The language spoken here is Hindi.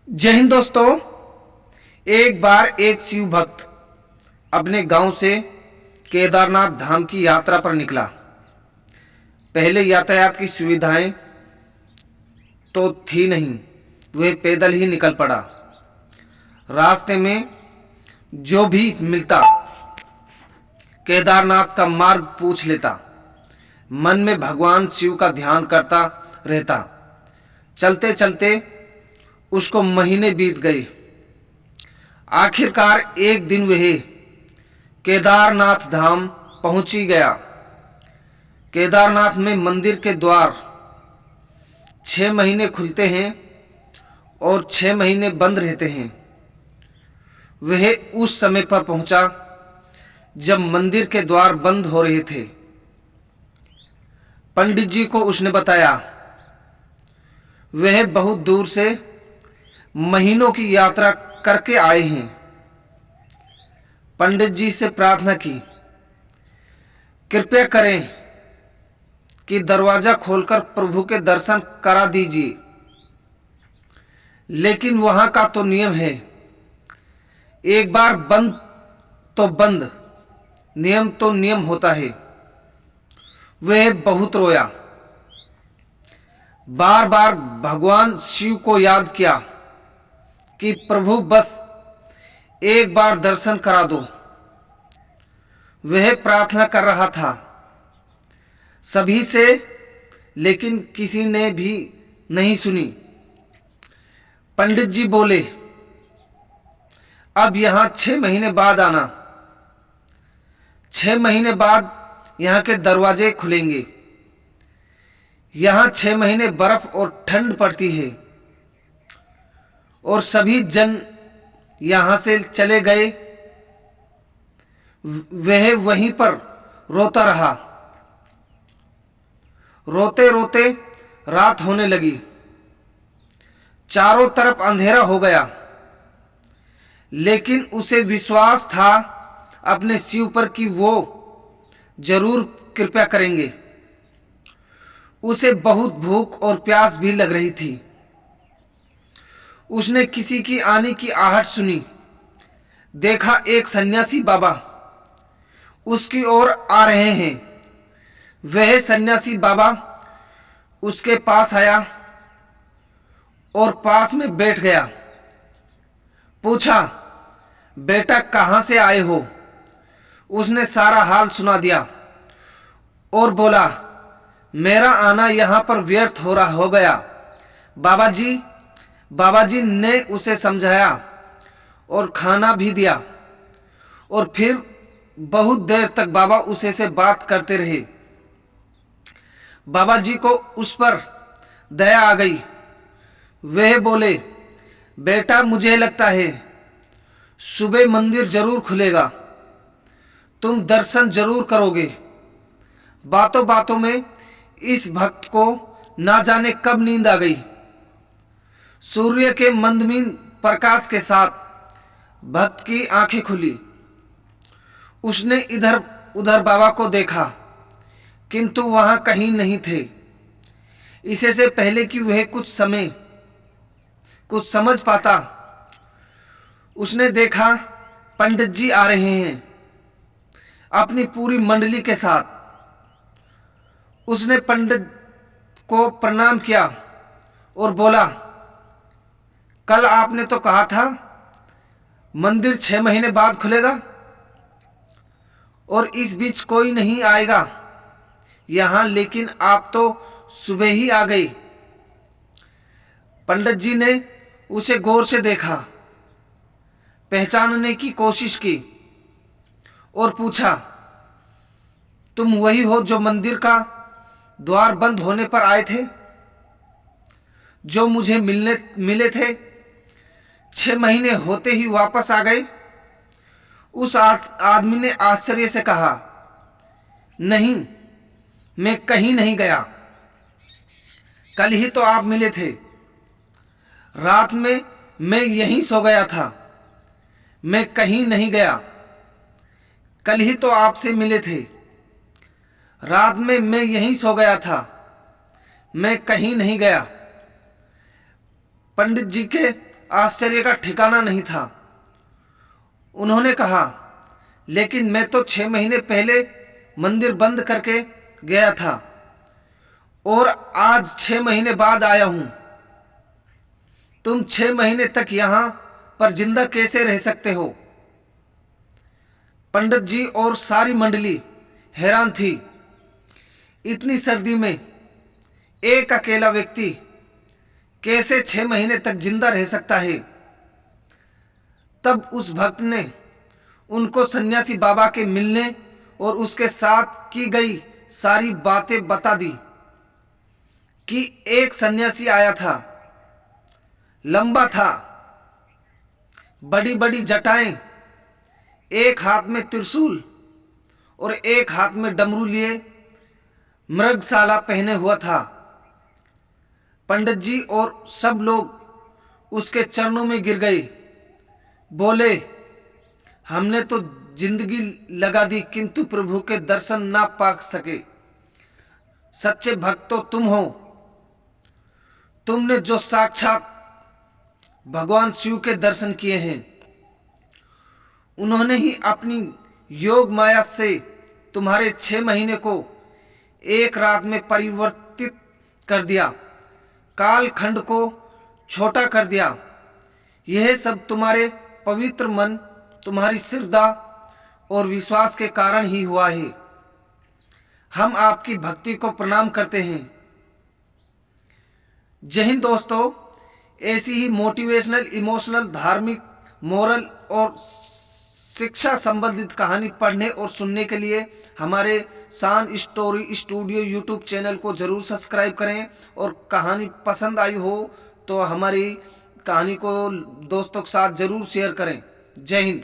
जय हिंद दोस्तों। एक बार एक शिव भक्त अपने गांव से केदारनाथ धाम की यात्रा पर निकला। पहले यातायात की सुविधाएं तो थी नहीं, वह पैदल ही निकल पड़ा। रास्ते में जो भी मिलता केदारनाथ का मार्ग पूछ लेता। मन में भगवान शिव का ध्यान करता रहता। चलते चलते उसको महीने बीत गए। आखिरकार एक दिन वह केदारनाथ धाम पहुंच ही गया। केदारनाथ में मंदिर के द्वार 6 महीने खुलते हैं और 6 महीने बंद रहते हैं। वह उस समय पर पहुंचा जब मंदिर के द्वार बंद हो रहे थे। पंडित जी को उसने बताया। वह बहुत दूर से महीनों की यात्रा करके आए हैं। पंडित जी से प्रार्थना की, कृपया करें कि दरवाजा खोलकर प्रभु के दर्शन करा दीजिए। लेकिन वहां का तो नियम है, एक बार बंद तो बंद, नियम तो नियम होता है। वह बहुत रोया, बार बार भगवान शिव को याद किया कि प्रभु बस एक बार दर्शन करा दो। वह प्रार्थना कर रहा था सभी से, लेकिन किसी ने भी नहीं सुनी। पंडित जी बोले, अब यहां 6 महीने बाद आना। 6 महीने बाद यहां के दरवाजे खुलेंगे। यहां 6 महीने बर्फ और ठंड पड़ती है और सभी जन यहां से चले गए। वह वहीं पर रोता रहा। रोते रोते रात होने लगी। चारों तरफ अंधेरा हो गया, लेकिन उसे विश्वास था अपने शिव पर कि वो जरूर कृपा करेंगे। उसे बहुत भूख और प्यास भी लग रही थी। उसने किसी की आने की आहट सुनी। देखा एक सन्यासी बाबा उसकी ओर आ रहे हैं। वह सन्यासी बाबा उसके पास आया और पास में बैठ गया। पूछा, बेटा कहां से आए हो? उसने सारा हाल सुना दिया और बोला, मेरा आना यहां पर व्यर्थ हो गया। बाबा जी ने उसे समझाया और खाना भी दिया और फिर बहुत देर तक बाबा उसे से बात करते रहे। बाबा जी को उस पर दया आ गई। वह बोले, बेटा मुझे लगता है सुबह मंदिर जरूर खुलेगा, तुम दर्शन जरूर करोगे। बातों बातों में इस भक्त को ना जाने कब नींद आ गई। सूर्य के मंदमीन प्रकाश के साथ भक्त की आंखें खुली। उसने इधर उधर बाबा को देखा, किंतु वहां कहीं नहीं थे। इसे से पहले कि वह कुछ समझ पाता, उसने देखा पंडित जी आ रहे हैं अपनी पूरी मंडली के साथ। उसने पंडित को प्रणाम किया और बोला, कल आपने तो कहा था मंदिर 6 महीने बाद खुलेगा और इस बीच कोई नहीं आएगा यहां, लेकिन आप तो सुबह ही आ गए। पंडित जी ने उसे गौर से देखा, पहचानने की कोशिश की और पूछा, तुम वही हो जो मंदिर का द्वार बंद होने पर आए थे, जो मुझे मिले थे? 6 महीने होते ही वापस आ गए? उस आदमी ने आश्चर्य से कहा, नहीं, मैं कहीं नहीं गया। कल ही तो आप मिले थे। रात में मैं यहीं सो गया था। मैं कहीं नहीं गया। कल ही तो आपसे मिले थे। रात में मैं यहीं सो गया था। मैं कहीं नहीं गया। पंडित जी के आश्चर्य का ठिकाना नहीं था। उन्होंने कहा, लेकिन मैं तो 6 महीने पहले मंदिर बंद करके गया था और आज 6 महीने बाद आया हूं। तुम 6 महीने तक यहां पर जिंदा कैसे रह सकते हो? पंडित जी और सारी मंडली हैरान थी। इतनी सर्दी में एक अकेला व्यक्ति कैसे 6 महीने तक जिंदा रह सकता है? तब उस भक्त ने उनको सन्यासी बाबा के मिलने और उसके साथ की गई सारी बातें बता दी कि एक सन्यासी आया था, लंबा था, बड़ी बड़ी जटाएं, एक हाथ में त्रिशूल और एक हाथ में डमरू लिए मृगशाला पहने हुआ था। पंडित जी और सब लोग उसके चरणों में गिर गए। बोले, हमने तो जिंदगी लगा दी किंतु प्रभु के दर्शन ना पा सके। सच्चे भक्त तो तुम हो। तुमने जो साक्षात भगवान शिव के दर्शन किए हैं, उन्होंने ही अपनी योग माया से तुम्हारे 6 महीने को एक रात में परिवर्तित कर दिया, काल खंड को छोटा कर दिया। यह सब तुम्हारे पवित्र मन, तुम्हारी श्रद्धा और विश्वास के कारण ही हुआ है। हम आपकी भक्ति को प्रणाम करते हैं। जय हिंद दोस्तों। ऐसी ही मोटिवेशनल, इमोशनल, धार्मिक, मोरल और शिक्षा संबंधित कहानी पढ़ने और सुनने के लिए हमारे शान स्टोरी स्टूडियो यूट्यूब चैनल को जरूर सब्सक्राइब करें। और कहानी पसंद आई हो तो हमारी कहानी को दोस्तों के साथ जरूर शेयर करें। जय हिंद।